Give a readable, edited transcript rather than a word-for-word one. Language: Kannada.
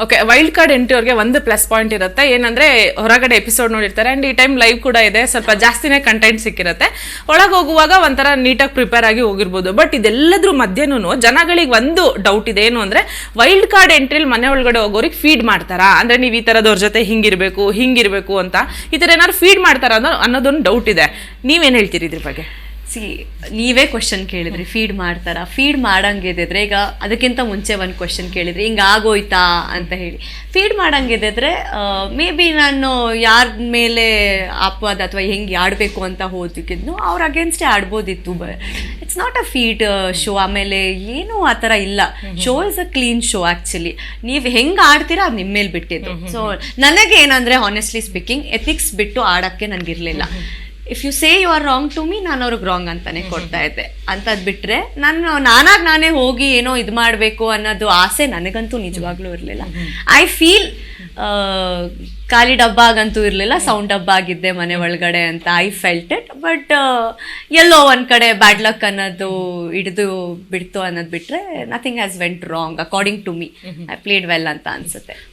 ಓಕೆ, ವೈಲ್ಡ್ ಕಾರ್ಡ್ ಎಂಟ್ರಿ ಅವ್ರಿಗೆ ಒಂದು ಪ್ಲಸ್ ಪಾಯಿಂಟ್ ಇರುತ್ತೆ. ಏನಂದ್ರೆ ಹೊರಗಡೆ ಎಪಿಸೋಡ್ ನೋಡಿರ್ತಾರೆ ಅಂಡ್ ಈ ಟೈಮ್ ಲೈವ್ ಕೂಡ ಇದೆ, ಸ್ವಲ್ಪ ಜಾಸ್ತಿನೇ ಕಂಟೆಂಟ್ ಸಿಕ್ಕಿರುತ್ತೆ. ಒಳಗೆ ಹೋಗುವಾಗ ಒಂಥರ ನೀಟಾಗಿ ಪ್ರಿಪೇರ್ ಆಗಿ ಹೋಗಿರ್ಬೋದು. ಬಟ್ ಇದೆಲ್ಲದ್ರ ಮಧ್ಯನೂ ಜನಗಳಿಗೆ ಒಂದು ಡೌಟ್ ಇದೆ, ಏನು ಅಂದ್ರೆ ವೈಲ್ಡ್ ಕಾರ್ಡ್ ಎಂಟ್ರಿಲಿ ಮನೆ ಒಳಗಡೆ ಹೋಗೋರಿಗೆ ಫೀಡ್ ಮಾಡ್ತಾರಾ, ಅಂದ್ರೆ ನೀವು ಈ ತರದವ್ರ ಜೊತೆ ಹಿಂಗಿರ್ಬೇಕು ಅಂತ ಈ ತರ ಏನಾದ್ರು ಫೀಡ್ ಮಾಡ್ತಾರಾ ಅನ್ನೋದೊಂದು ಡೌಟ್ ಇದೆ. ನೀವೇನ್ ಹೇಳ್ತೀರಿ ಇದ್ರ ಬಗ್ಗೆ? ನೀವೇ ಕ್ವಶನ್ ಕೇಳಿದ್ರಿ, ಫೀಡ್ ಮಾಡ್ತಾರಾ? ಫೀಡ್ ಮಾಡಂಗಿದ್ರೆ ಈಗ ಅದಕ್ಕಿಂತ ಮುಂಚೆ ಒಂದು ಕ್ವಶನ್ ಕೇಳಿದ್ರಿ, ಹಿಂಗೆ ಆಗೋಯ್ತಾ ಅಂತ ಹೇಳಿ. ಫೀಡ್ ಮಾಡಂಗಿದ್ರೆ ಮೇ ಬಿ ನಾನು ಯಾರ ಮೇಲೆ ಅಪವಾದ ಅಥವಾ ಹೆಂಗೆ ಆಡಬೇಕು ಅಂತ ಹೋದಕ್ಕಿದ್ನು ಅವ್ರ ಅಗೇನ್ಸ್ಟೇ ಆಡ್ಬೋದಿತ್ತು. It's not a feed show. ಆಮೇಲೆ ಏನು ಆ ಥರ ಇಲ್ಲ. Show is a clean show actually. ನೀವು ಹೆಂಗೆ ಆಡ್ತೀರಾ ಅದು ನಿಮ್ಮ ಮೇಲೆ ಬಿಟ್ಟಿದ್ದು. ಸೊ ನನಗೆ ಏನಂದರೆ ಹಾನೆಸ್ಟ್ಲಿ ಸ್ಪೀಕಿಂಗ್ ಎಥಿಕ್ಸ್ ಬಿಟ್ಟು ಆಡೋಕ್ಕೆ ನನಗಿರಲಿಲ್ಲ. If you say you are wrong to me, ನಾನು ಅವ್ರಿಗೆ ರಾಂಗ್ ಅಂತಾನೆ ಕೊಡ್ತಾ ಇದ್ದೆ. ಅಂಥದ್ದು ಬಿಟ್ಟರೆ ನಾನೇ ಹೋಗಿ ಏನೋ ಇದು ಮಾಡಬೇಕು ಅನ್ನೋದು ಆಸೆ ನನಗಂತೂ ನಿಜವಾಗ್ಲೂ ಇರಲಿಲ್ಲ. ಐ ಫೀಲ್ ಖಾಲಿ ಡಬ್ಬಾಗಂತೂ ಇರಲಿಲ್ಲ, ಸೌಂಡ್ ಡಬ್ಬ ಆಗಿದ್ದೆ ಮನೆ ಒಳಗಡೆ ಅಂತ ಐ ಫೆಲ್ಟ್ ಇಟ್. ಬಟ್ ಎಲ್ಲೋ ಒಂದು ಕಡೆ ಬ್ಯಾಡ್ ಲಕ್ ಅನ್ನೋದು ಹಿಡಿದು ಬಿಡ್ತು ಅನ್ನೋದು ಬಿಟ್ಟರೆ nothing has went wrong according to me. I played well ಅಂತ ಅನ್ಸುತ್ತೆ.